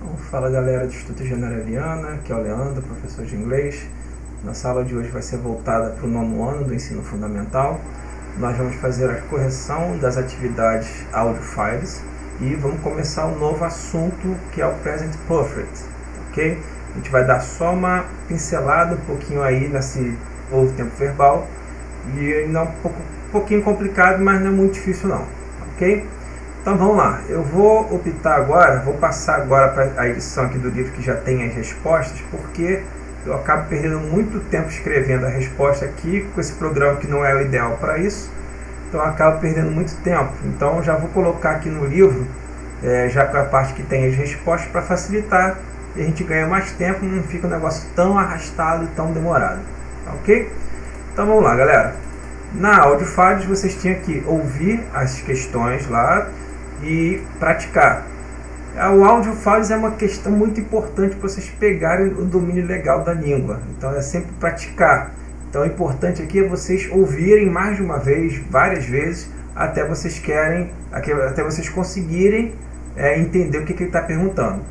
Então, fala galera do Instituto Generaviana, aqui é o Leandro, professor de inglês. Na sala de hoje vai ser voltada para o 9º ano do ensino fundamental. Nós vamos fazer a correção das atividades audio files e vamos começar um novo assunto que é o Present Perfect, ok? A gente vai dar só uma pincelada um pouquinho aí nesse novo tempo verbal e ainda é um pouquinho complicado, mas não é muito difícil não, ok? Então vamos lá, eu vou optar agora, vou passar agora para a edição aqui do livro que já tem as respostas, porque eu acabo perdendo muito tempo escrevendo a resposta aqui, com esse programa que não é o ideal para isso, então eu acabo perdendo muito tempo. Então já vou colocar aqui no livro, já com a parte que tem as respostas, para facilitar, e a gente ganha mais tempo, não fica um negócio tão arrastado e tão demorado, ok? Então vamos lá galera, na AudioFiles vocês tinham que ouvir as questões lá, e praticar. O AudioFiles é uma questão muito importante para vocês pegarem o domínio legal da língua. Então é sempre praticar. Então o importante aqui é vocês ouvirem mais de uma vez, várias vezes, até vocês conseguirem entender o que ele está perguntando.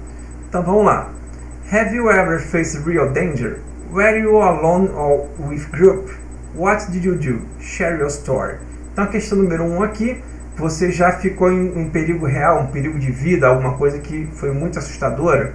Então vamos lá. Have you ever faced real danger? Were you alone or with group? What did you do? Share your story. Então a questão número 1 aqui. Você já ficou em um perigo real, um perigo de vida, alguma coisa que foi muito assustadora?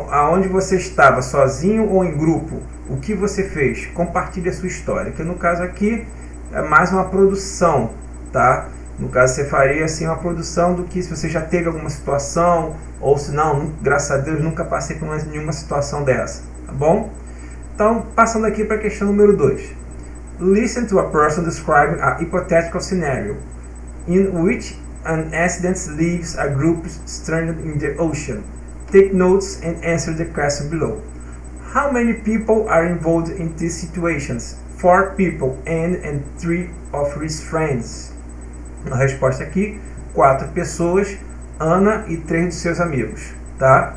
Aonde você estava, sozinho ou em grupo? O que você fez? Compartilhe a sua história, que no caso aqui é mais uma produção, tá? No caso você faria assim uma produção do que se você já teve alguma situação, ou se não, graças a Deus nunca passei por nenhuma situação dessa, tá bom? Então, passando aqui para a questão número 2. Listen to a person describing a hypothetical scenario in which an accident leaves a group stranded in the ocean. Take notes and answer the question below. How many people are involved in these situations? 4 people, Anne and 3 of his friends. A resposta aqui, 4 pessoas, Ana e 3 de seus amigos, tá?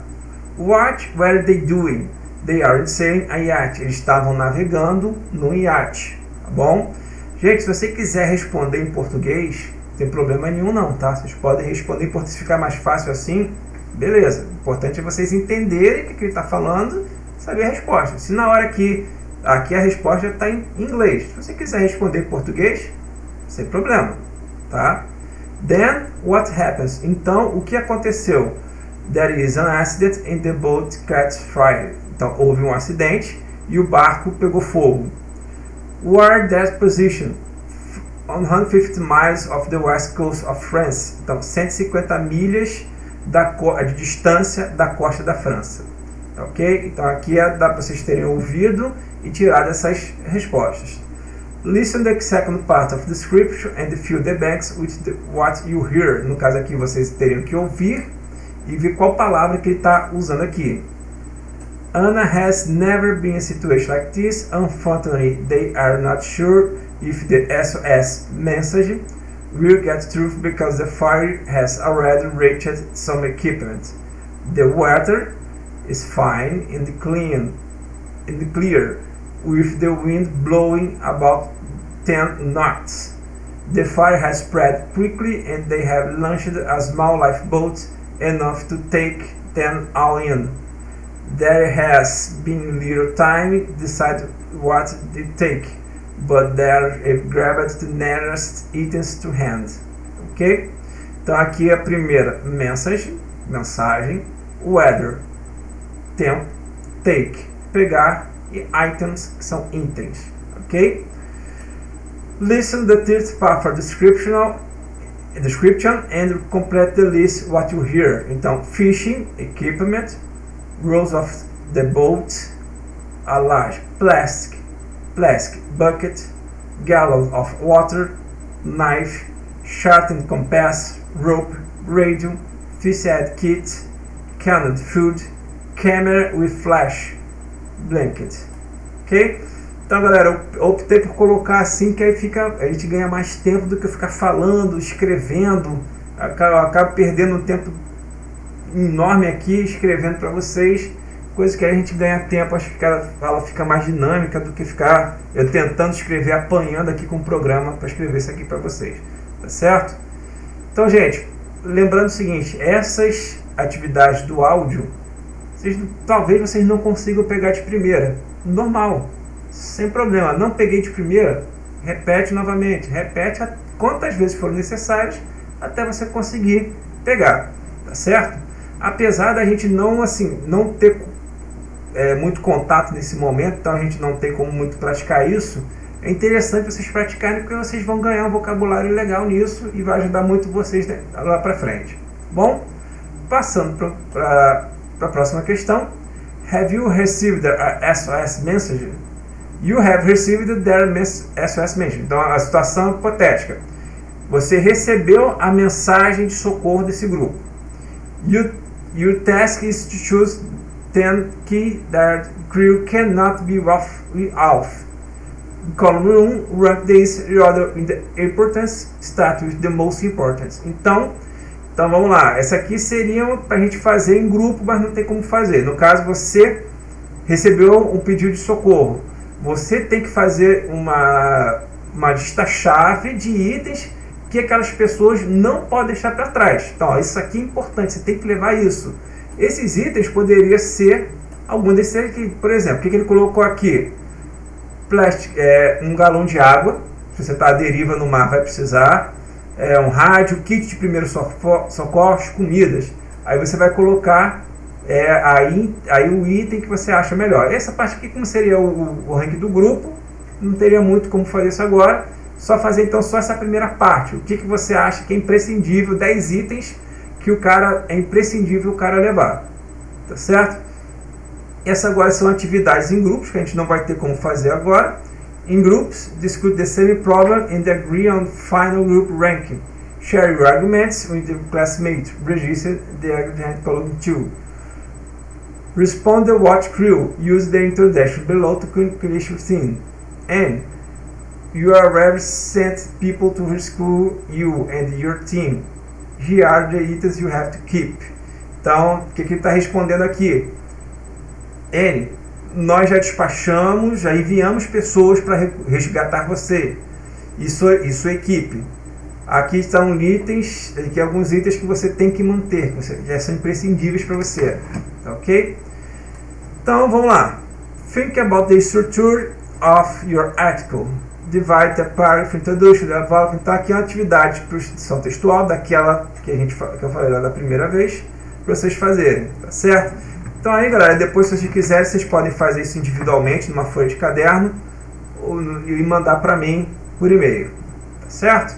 What were they doing? They are sailing a yacht. Eles estavam navegando no iate, tá bom? Gente, se você quiser responder em português, não tem problema nenhum não, tá? Vocês podem responder em português, se ficar mais fácil assim, beleza. O importante é vocês entenderem o que ele está falando, saber a resposta. Se na hora que aqui a resposta está em inglês, se você quiser responder em português, sem problema, tá? Then, what happens? Então, o que aconteceu? There is an accident and the boat catch fire. Então, houve um acidente e o barco pegou fogo. Where that position? 150 miles of the west coast of France. Então, 150 milhas de distância da costa da França. Ok? Então, aqui dá para vocês terem ouvido e tirado essas respostas. Listen to the second part of the description and fill the blanks with what you hear. No caso aqui, vocês teriam que ouvir e ver qual palavra que ele está usando aqui. Anna has never been in a situation like this. Unfortunately, they are not sure if the SOS message will get through because the fire has already reached some equipment. The weather is fine and clear, with the wind blowing about 10 knots. The fire has spread quickly and they have launched a small lifeboat enough to take them all in. There has been little time to decide what they take, but they have grabbed the nearest items to hand. Ok? Então aqui a primeira mensagem, weather, tempo, take, pegar, e items, que são itens. Ok? Listen to the third part for description and complete the list what you hear. Então, fishing, equipment, rules of the boat, a large plastic bucket, gallon of water, knife, sharpened compass, rope, radio, fish head kit, canned food, camera with flash, blanket. Ok? Então galera, eu optei por colocar assim, que aí a gente ganha mais tempo do que ficar falando, escrevendo. Eu acabo perdendo um tempo enorme aqui escrevendo para vocês, coisa que aí a gente ganha tempo, acho que a fala fica mais dinâmica do que ficar eu tentando escrever, apanhando aqui com o programa para escrever isso aqui para vocês, tá certo? Então gente, lembrando o seguinte, essas atividades do áudio, talvez vocês não consigam pegar de primeira. Normal, sem problema. Não peguei de primeira, repete novamente. Repete quantas vezes forem necessárias até você conseguir pegar, tá certo? Apesar da gente não ter muito contato nesse momento, então a gente não tem como muito praticar isso, é interessante vocês praticarem, porque vocês vão ganhar um vocabulário legal nisso e vai ajudar muito vocês lá para frente. Bom, passando para a próxima questão. Have you received a SOS message? You have received their SOS message. Então, a situação hipotética. Você recebeu a mensagem de socorro desse grupo. Your task is to choose 10 keys that crew cannot be off. Column 1, rank this order in the importance, start with the most important. Então vamos lá. Essa aqui seria para a gente fazer em grupo, mas não tem como fazer. No caso, você recebeu um pedido de socorro. Você tem que fazer uma lista-chave de itens que aquelas pessoas não podem deixar para trás. Então, isso aqui é importante, você tem que levar isso. Esses itens poderiam ser algum desses aqui. Por exemplo, o que ele colocou aqui? Um galão de água. Se você está à deriva no mar, vai precisar. Um rádio, kit de primeiros socorros, comidas. Aí você vai colocar aí o item que você acha melhor. Essa parte aqui, como seria o ranking do grupo, não teria muito como fazer isso agora. Só fazer então só essa primeira parte. O que você acha que é imprescindível, 10 itens que é imprescindível o cara levar. Tá certo? Essas agora são atividades em grupos, que a gente não vai ter como fazer agora. In groups, discuss the same problem and agree on final group ranking. Share your arguments with the classmates. Register the argument column 2. Respond the watch crew. Use the introduction below to complete your theme. And you already sent people to rescue you and your team. Here are the items you have to keep. Então, o que ele está respondendo aqui? N, nós já despachamos, já enviamos pessoas para resgatar você e sua equipe. Aqui estão alguns itens que você tem que manter, que já são imprescindíveis para você. Ok? Então, vamos lá. Think about the structure of your article. Divide the paragraph introduction, develop. Então, aqui é uma atividade de produção textual, daquela que eu falei lá da primeira vez, para vocês fazerem, tá certo? Então aí, galera, depois, se vocês quiserem, vocês podem fazer isso individualmente numa folha de caderno e mandar para mim por e-mail, tá certo?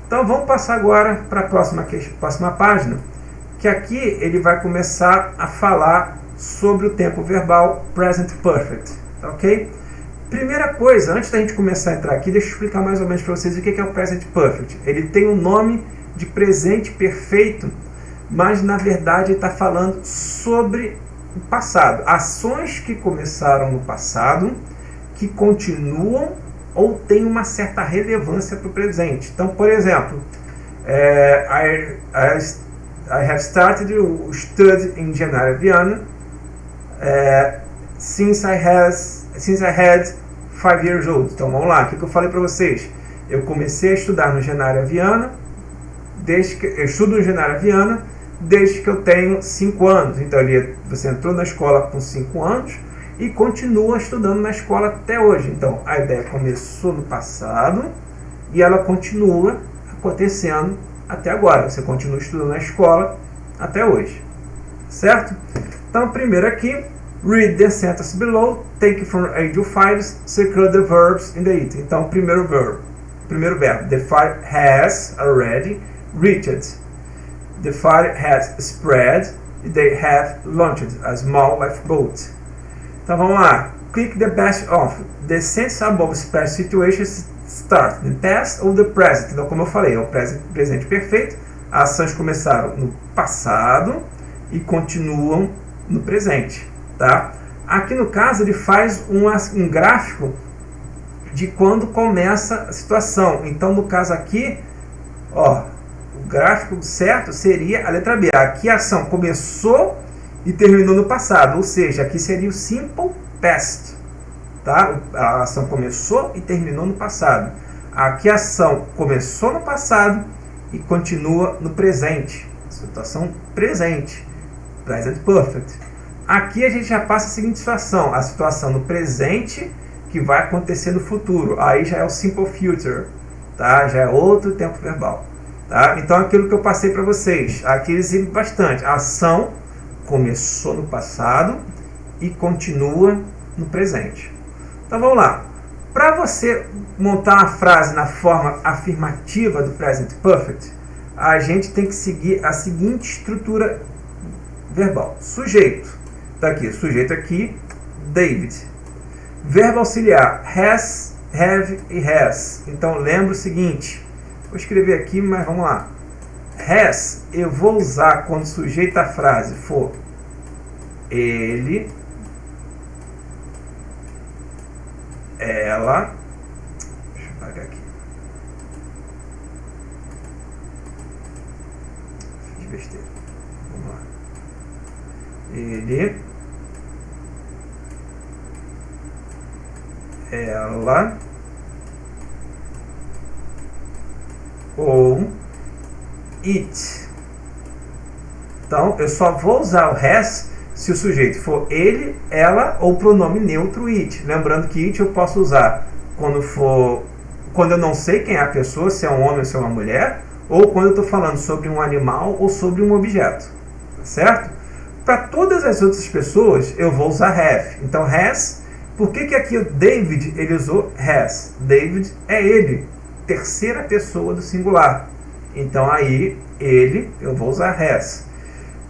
Então vamos passar agora para a próxima página, que aqui ele vai começar a falar sobre o tempo verbal present perfect, tá ok? Primeira coisa, antes da gente começar a entrar aqui, deixa eu explicar mais ou menos para vocês o que é o present perfect. Ele tem o nome de presente perfeito, mas na verdade ele está falando sobre o passado, ações que começaram no passado, que continuam ou têm uma certa relevância para o presente. Então, por exemplo, I have started to study in Janara Viana since I had 5 years old. Então, vamos lá, o que eu falei para vocês? Eu comecei a estudar no Janara Viana, eu estudo no Janara Viana desde que eu tenho 5 anos. Então, você entrou na escola com 5 anos e continua estudando na escola até hoje. Então, a ideia começou no passado e ela continua acontecendo até agora. Você continua estudando na escola até hoje. Certo? Então, primeiro aqui, read the sentence below, take from age of files, circle the verbs in the it. Então, primeiro verbo. The fire has already reached. The fire has spread. They have launched a small lifeboat. Então vamos lá. Click the best of. The sentence above special situations start the past ou the present. Então, como eu falei, é o presente perfeito. As ações começaram no passado e continuam no presente. Tá? Aqui no caso ele faz um gráfico de quando começa a situação. Então, no caso aqui, ó, o gráfico certo seria a letra B. Aqui a ação começou e terminou no passado, ou seja, aqui seria o simple past. Tá? A ação começou e terminou no passado. Aqui a ação começou no passado e continua no presente. Situação presente. Present Perfect. Aqui a gente já passa a seguinte situação, a situação no presente que vai acontecer no futuro. Aí já é o Simple Future, tá? Já é outro tempo verbal. Tá? Então aquilo que eu passei para vocês, aqui exibe bastante. A ação começou no passado e continua no presente. Então vamos lá. Para você montar uma frase na forma afirmativa do Present Perfect, a gente tem que seguir a seguinte estrutura verbal. Sujeito. Está aqui, sujeito aqui, David. Verbo auxiliar, has, have e has. Então lembra o seguinte, vou escrever aqui, mas vamos lá. Has, eu vou usar quando o sujeito da frase for ele, ela, deixa eu apagar aqui, fiz besteira, vamos lá, ele, ela, ou it. Então eu só vou usar o has se o sujeito for ele, ela ou pronome neutro it. Lembrando que it eu posso usar quando eu não sei quem é a pessoa, se é um homem ou se é uma mulher, ou quando eu estou falando sobre um animal ou sobre um objeto. Tá certo? Para todas as outras pessoas eu vou usar have. Então has, por que aqui o David ele usou has? David é ele, terceira pessoa do singular. Então aí ele eu vou usar has.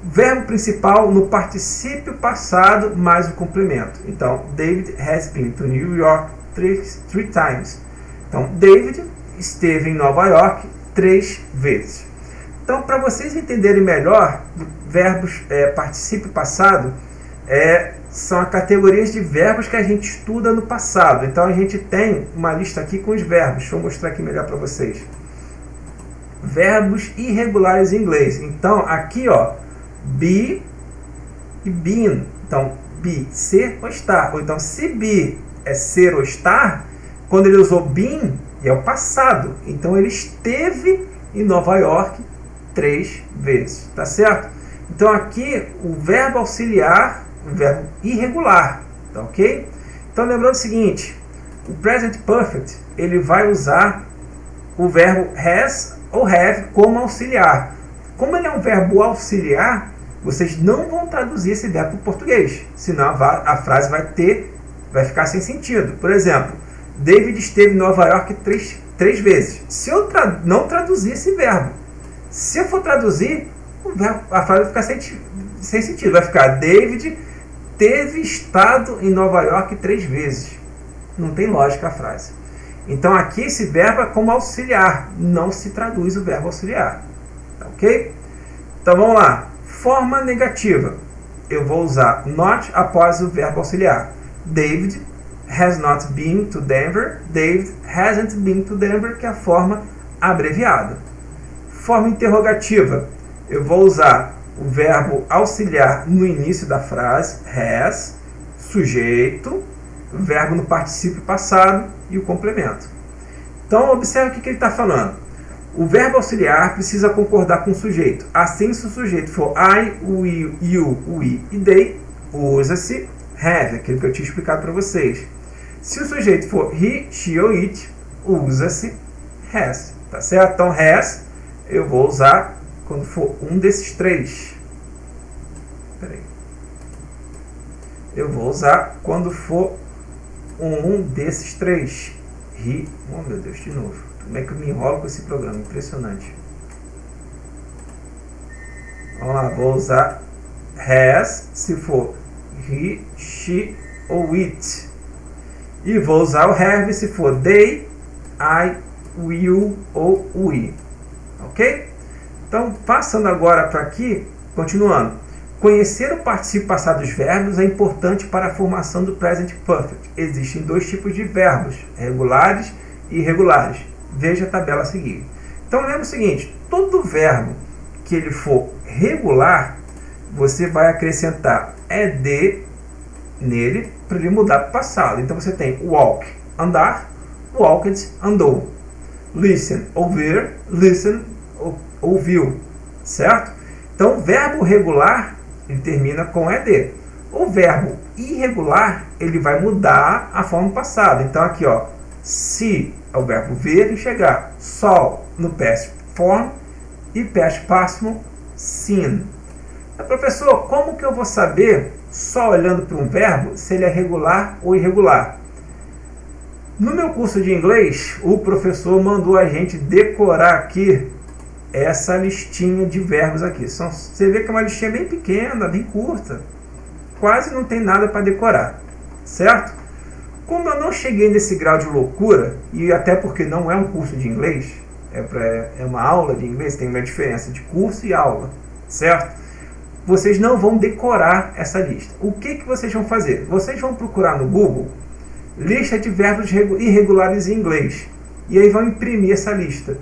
Verbo principal no particípio passado mais o complemento. Então, David has been to New York three times. Então, David esteve em Nova York 3 vezes. Então, para vocês entenderem melhor, verbos particípio passado são as categorias de verbos que a gente estuda no passado. Então, a gente tem uma lista aqui com os verbos. Deixa eu mostrar aqui melhor para vocês. Verbos irregulares em inglês. Então, aqui, ó, be e been. Então, be, ser ou estar. Ou então, se be é ser ou estar, quando ele usou been, é o passado. Então, ele esteve em Nova York 3 vezes. Tá certo? Então, aqui, o verbo auxiliar, o verbo irregular. Tá ok? Então, lembrando o seguinte, o present perfect, ele vai usar o verbo has ou have como auxiliar. Como ele é um verbo auxiliar, vocês não vão traduzir esse verbo para o português, senão a frase vai ficar sem sentido. Por exemplo, David esteve em Nova York 3 vezes. Se eu não traduzir esse verbo, se eu for traduzir, a frase vai ficar sem sentido. Vai ficar, David teve estado em Nova York 3 vezes. Não tem lógica a frase. Então aqui esse verbo é como auxiliar, não se traduz o verbo auxiliar. Tá ok? Então vamos lá. Forma negativa. Eu vou usar not após o verbo auxiliar. David has not been to Denver. David hasn't been to Denver, que é a forma abreviada. Forma interrogativa. Eu vou usar o verbo auxiliar no início da frase, has, sujeito, verbo no particípio passado e o complemento. Então observe o que ele está falando. O verbo auxiliar precisa concordar com o sujeito. Assim, se o sujeito for I, we, you, we e they, usa-se have, aquilo que eu tinha explicado para vocês. Se o sujeito for he, she ou it, usa-se has. Tá certo? Então, has eu vou usar quando for um desses 3. Peraí. Eu vou usar quando for um desses 3. He, oh meu Deus, de novo. Como é que eu me enrolo com esse programa? Impressionante. Vamos lá, vou usar has se for he, she ou it. E vou usar o have se for they, I, you ou we. Ok? Então, passando agora para aqui, continuando. Conhecer o particípio passado dos verbos é importante para a formação do present perfect. Existem 2 tipos de verbos, regulares e irregulares. Veja a tabela a seguir. Então, lembra o seguinte, todo verbo que ele for regular, você vai acrescentar ed nele para ele mudar para o passado. Então, você tem walk, andar, walked, andou. Listen, ouvir, listen, ouviu. Certo? Então, verbo regular, ele termina com ED. O verbo irregular, ele vai mudar a forma passada. Então aqui, ó, see é o verbo ver e chegar. Saw no past form e past participle seen. Professor, como que eu vou saber, só olhando para um verbo, se ele é regular ou irregular? No meu curso de inglês, o professor mandou a gente decorar aqui essa listinha de verbos aqui. Você vê que é uma listinha bem pequena, bem curta. Quase não tem nada para decorar, certo? Como eu não cheguei nesse grau de loucura, e até porque não é um curso de inglês, é uma aula de inglês, tem uma diferença de curso e aula, certo? Vocês não vão decorar essa lista. O que vocês vão fazer? Vocês vão procurar no Google lista de verbos irregulares em inglês. E aí vão imprimir essa lista.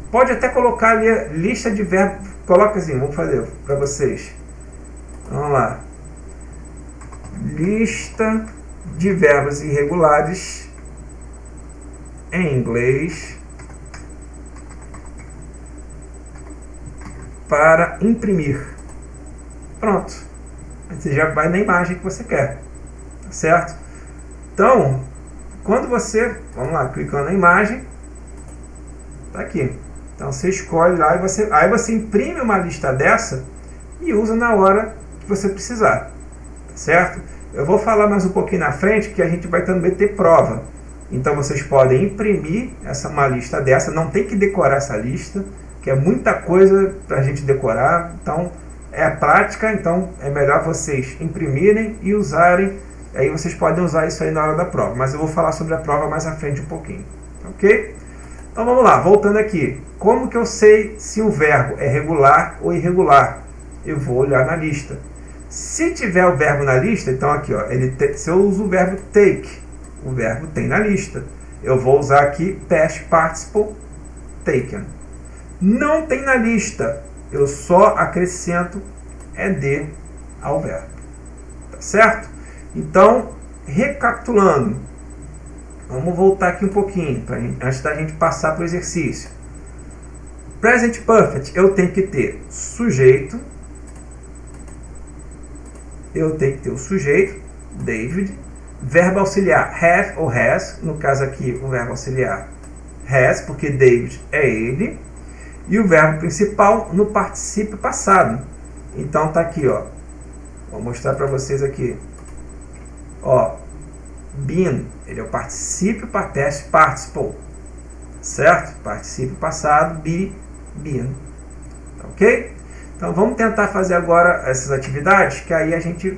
Pode até colocar ali a lista de verbos. Coloca assim, vamos fazer para vocês. Vamos lá. Lista de verbos irregulares em inglês para imprimir. Pronto. Você já vai na imagem que você quer. Certo? Então, quando você, vamos lá, clicando na imagem, tá aqui. Então você escolhe lá e aí você imprime uma lista dessa e usa na hora que você precisar, tá certo? Eu vou falar mais um pouquinho na frente que a gente vai também ter prova. Então vocês podem imprimir uma lista dessa, não tem que decorar essa lista, que é muita coisa para a gente decorar. Então é prática, então é melhor vocês imprimirem e usarem. Aí vocês podem usar isso aí na hora da prova, mas eu vou falar sobre a prova mais à frente um pouquinho, ok? Então vamos lá, voltando aqui. Como que eu sei se um verbo é regular ou irregular? Eu vou olhar na lista. Se tiver o verbo na lista, então aqui, ó, se eu uso o verbo take, o verbo tem na lista. Eu vou usar aqui past participle taken. Não tem na lista, eu só acrescento ed ao verbo. Tá certo? Então, recapitulando, vamos voltar aqui um pouquinho, antes da gente passar para o exercício. Present Perfect, eu tenho que ter sujeito, o sujeito, David, verbo auxiliar, have ou has, no caso aqui o verbo auxiliar has, porque David é ele, e o verbo principal no particípio passado. Então tá aqui, ó, vou mostrar para vocês aqui. Ó, been, ele é o particípio past participle, certo? Particípio passado, been, ok? Então vamos tentar fazer agora essas atividades, que aí a gente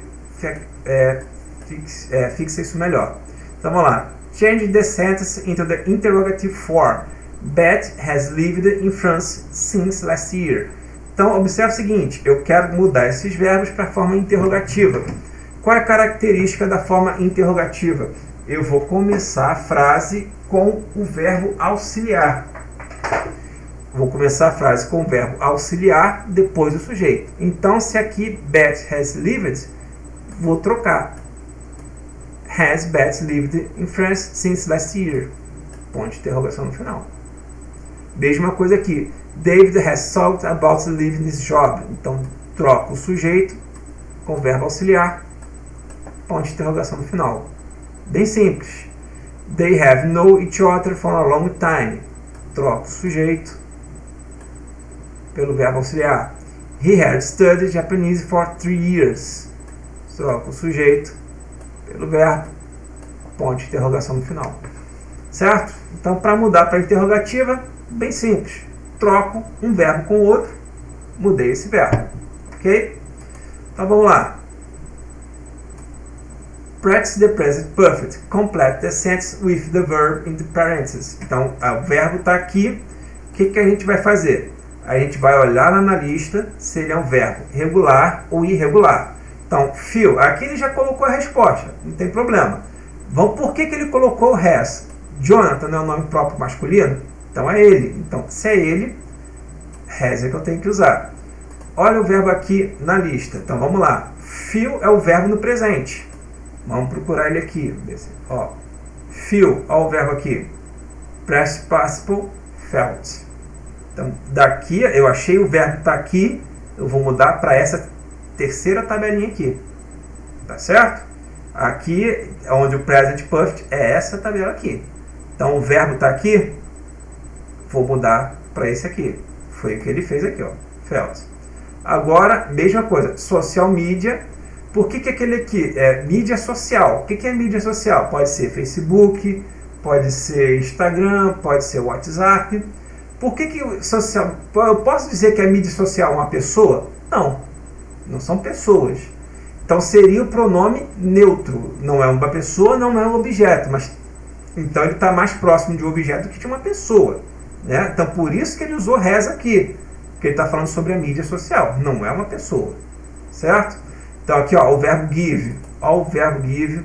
fixa isso melhor. Então vamos lá. Change the sentence into the interrogative form. Beth has lived in France since last year. Então observe o seguinte, eu quero mudar esses verbos para a forma interrogativa. Qual é a característica da forma interrogativa? Eu vou começar a frase com o verbo auxiliar. Vou começar a frase com o verbo auxiliar, depois o sujeito. Então, se aqui Beth has lived, vou trocar. Has Beth lived in France since last year? Ponto de interrogação no final. Mesma coisa aqui. David has talked about leaving his job. Então, troco o sujeito com o verbo auxiliar. Ponto de interrogação no final. Bem simples. They have known each other for a long time. Troco o sujeito pelo verbo auxiliar. He had studied Japanese for 3 years. Troco o sujeito pelo verbo. Ponto de interrogação no final. Certo? Então, para mudar para interrogativa, bem simples. Troco um verbo com o outro. Mudei esse verbo. Ok? Então, vamos lá. Practice the present perfect. Complete the sentence with the verb in the parentheses. Então, o verbo está aqui. O que a gente vai fazer? A gente vai olhar na lista se ele é um verbo regular ou irregular. Então, Phil, aqui ele já colocou a resposta. Não tem problema. Por que ele colocou o has? Jonathan não é um nome próprio masculino? Então é ele. Então, se é ele, has é que eu tenho que usar. Olha o verbo aqui na lista. Então, vamos lá. Phil é o verbo no presente. Vamos procurar ele aqui. Ó, feel, olha o verbo aqui. Past participle, felt. Então, daqui, eu achei o verbo está aqui. Eu vou mudar para essa terceira tabelinha aqui, tá certo? Aqui, onde o present perfect é essa tabela aqui. Então, o verbo está aqui, vou mudar para esse aqui. Foi o que ele fez aqui, ó, felt. Agora, mesma coisa, social media. Por que aquele aqui é mídia social? O que é mídia social? Pode ser Facebook, pode ser Instagram, pode ser WhatsApp. Por que social? Eu posso dizer que a mídia social é uma pessoa? Não, não são pessoas. Então seria o pronome neutro. Não é uma pessoa, não é um objeto, mas então ele está mais próximo de um objeto do que de uma pessoa, né? Então por isso que ele usou has aqui, que ele está falando sobre a mídia social. Não é uma pessoa, certo? Então aqui, ó, o verbo give. Ó, o verbo give.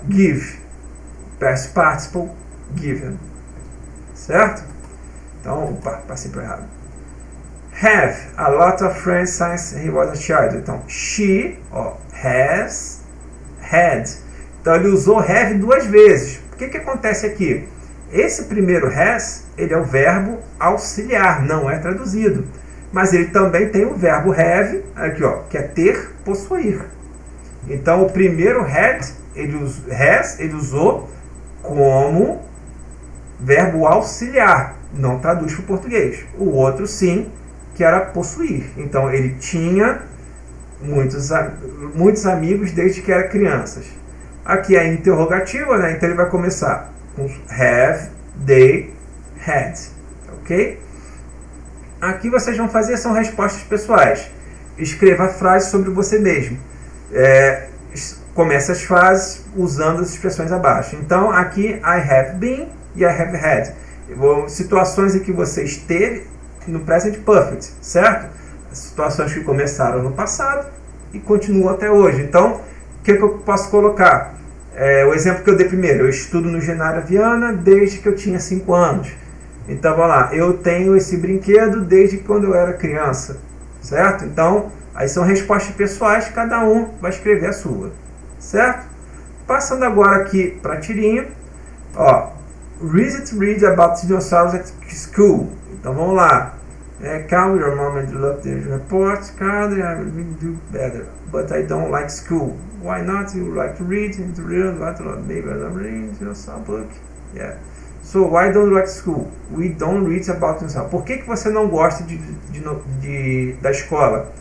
Give. Past participle given. Certo? Então, opa, passei para errado. Have a lot of friends since he was a child. Então, she, ó, has, had. Então, ele usou have duas vezes. O que acontece aqui? Esse primeiro has, ele é o verbo auxiliar, não é traduzido. Mas ele também tem o verbo have, aqui, ó, que é ter, possuir. Então, o primeiro had, ele usou como verbo auxiliar, não traduz para o português. O outro, sim, que era possuir. Então, ele tinha muitos amigos desde que era crianças. Aqui é interrogativa, né? Então, ele vai começar com have, they, had. Ok? Aqui vocês vão fazer são respostas pessoais. Escreva frases sobre você mesmo. Comece as frases usando as expressões abaixo. Então, aqui, I have been e I have had. Situações em que você esteve no present perfect, certo? Situações que começaram no passado e continuam até hoje. Então, o que eu posso colocar? O exemplo que eu dei primeiro. Eu estudo no Genário Viana desde que eu tinha 5 anos. Então, vamos lá. Eu tenho esse brinquedo desde quando eu era criança, certo? Então, aí são respostas pessoais, cada um vai escrever a sua, certo? Passando agora aqui para a tirinha, ó, read about dinosaurs at school. Então vamos lá. Calm your mom and love the report card. I will do better, but I don't like school. Why not? You like to read and to read what maybe I'm reading dinosaur book. Yeah. So why don't you like school? We don't read about dinosaurs. Por que você não gosta da escola?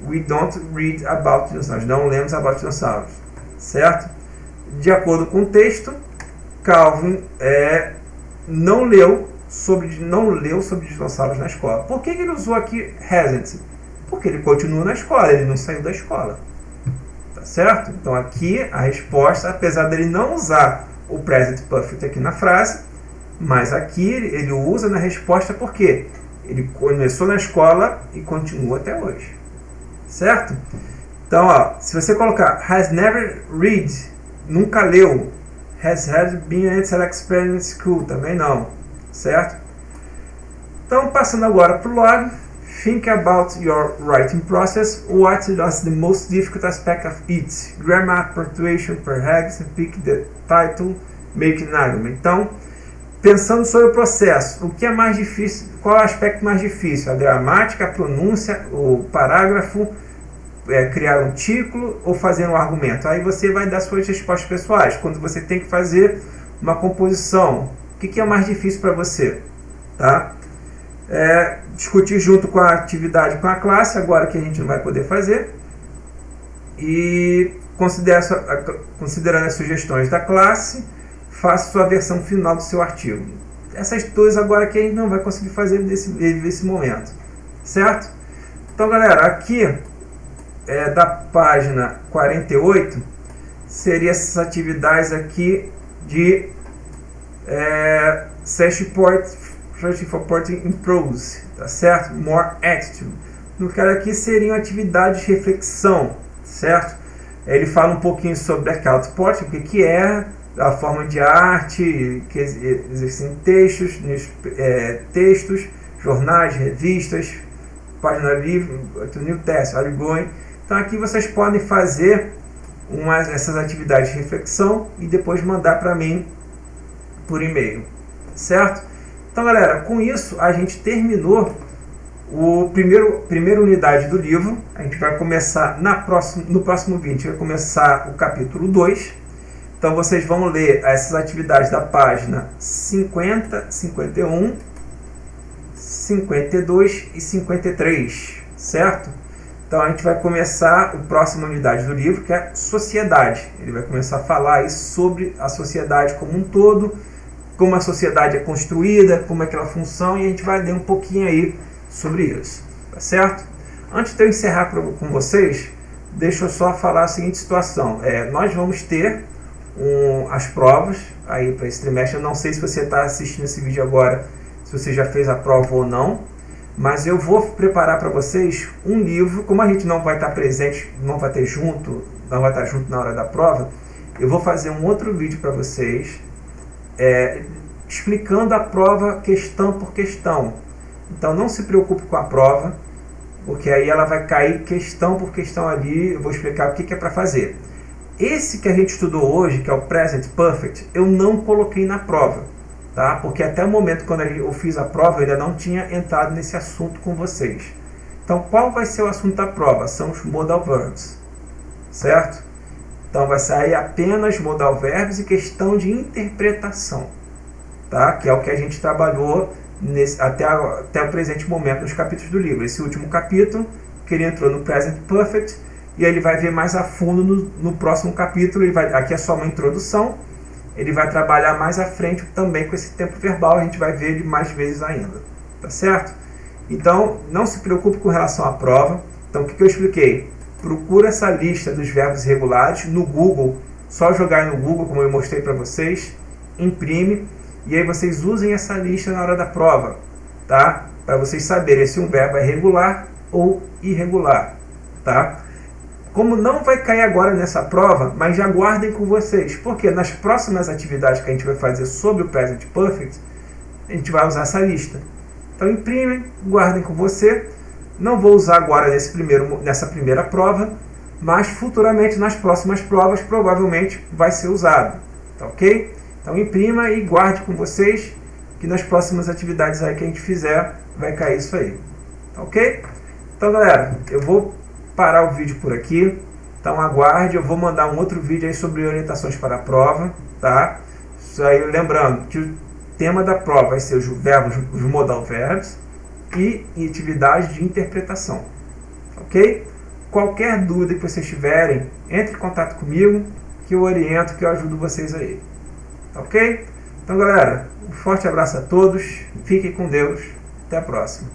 We don't read about dinosaurs. Não lemos about dinossauros, certo? De acordo com o texto, Calvin não leu sobre dinossauros na escola. Por que ele usou aqui hasn't? Porque ele continua na escola, ele não saiu da escola, tá certo? Então aqui a resposta, apesar dele não usar o present perfect aqui na frase, mas aqui ele usa na resposta porque ele começou na escola e continua até hoje, certo? Então, ó, se você colocar has never read, nunca leu, has had been at an experience school, também não, certo? Então, passando agora para o log, think about your writing process. What was the most difficult aspect of it? Grammar, punctuation, perhaps, pick the title, make an argument. Então, pensando sobre o processo, o que é mais difícil? Qual é o aspecto mais difícil? A gramática, a pronúncia, o parágrafo, criar um título ou fazer um argumento? Aí você vai dar suas respostas pessoais. Quando você tem que fazer uma composição, o que é mais difícil para você? Tá? Discutir junto com a atividade com a classe, agora que a gente não vai poder fazer. E considerando as sugestões da classe, faça sua versão final do seu artigo. Essas duas agora que a gente não vai conseguir fazer nesse momento, certo? Então, galera, aqui da página 48 seria essas atividades aqui de search for porting in prose, tá certo? More attitude. No caso aqui seriam atividades de reflexão, certo? Ele fala um pouquinho sobre account porting, o que é a forma de arte, que existem textos, jornais, revistas, página livre, new test, are going. Então aqui vocês podem fazer essas atividades de reflexão e depois mandar para mim por e-mail, certo? Então, galera, com isso a gente terminou Primeira unidade do livro, a gente vai começar no próximo vídeo, a gente vai começar o capítulo 2. Então vocês vão ler essas atividades da página 50, 51, 52 e 53, certo? Então a gente vai começar a próxima unidade do livro, que é sociedade. Ele vai começar a falar aí sobre a sociedade como um todo, como a sociedade é construída, como é que ela funciona, e a gente vai ler um pouquinho aí sobre isso, tá certo? Antes de eu encerrar com vocês, deixa eu só falar a seguinte situação. Nós vamos ter as provas aí para esse trimestre. Eu não sei se você está assistindo esse vídeo agora, se você já fez a prova ou não, mas eu vou preparar para vocês um livro. Como a gente não vai estar presente, não vai estar junto na hora da prova, eu vou fazer um outro vídeo para vocês, explicando a prova questão por questão. Então não se preocupe com a prova, porque aí ela vai cair questão por questão ali. Eu vou explicar o que é para fazer. Esse que a gente estudou hoje, que é o Present Perfect, eu não coloquei na prova, tá? Porque até o momento quando eu fiz a prova, eu ainda não tinha entrado nesse assunto com vocês. Então qual vai ser o assunto da prova? São os modal verbs, certo? Então vai sair apenas modal verbs e questão de interpretação, tá? Que é o que a gente trabalhou até o presente momento nos capítulos do livro. Esse último capítulo, que ele entrou no Present Perfect, e ele vai ver mais a fundo no próximo capítulo. Aqui é só uma introdução, ele vai trabalhar mais à frente também com esse tempo verbal, a gente vai ver ele mais vezes ainda, tá certo? Então, não se preocupe com relação à prova. Então, o que eu expliquei? Procura essa lista dos verbos irregulares no Google, só jogar no Google, como eu mostrei para vocês, imprime, e aí vocês usem essa lista na hora da prova, tá? Para vocês saberem se um verbo é regular ou irregular, tá? Como não vai cair agora nessa prova, mas já guardem com vocês, porque nas próximas atividades que a gente vai fazer sobre o Present Perfect, a gente vai usar essa lista. Então imprimem, guardem com você. Não vou usar agora nessa primeira prova, mas futuramente nas próximas provas provavelmente vai ser usado, tá ok? Então imprima e guarde com vocês, que nas próximas atividades aí que a gente fizer, vai cair isso aí. Tá ok? Então galera, eu vou parar o vídeo por aqui. Então aguarde, eu vou mandar um outro vídeo aí sobre orientações para a prova, tá? Isso aí, lembrando que o tema da prova vai ser os verbos, os modal verbs e atividades de interpretação. Ok? Qualquer dúvida que vocês tiverem, entre em contato comigo, que eu oriento, que eu ajudo vocês aí. Ok? Então galera, um forte abraço a todos, fiquem com Deus, até a próxima.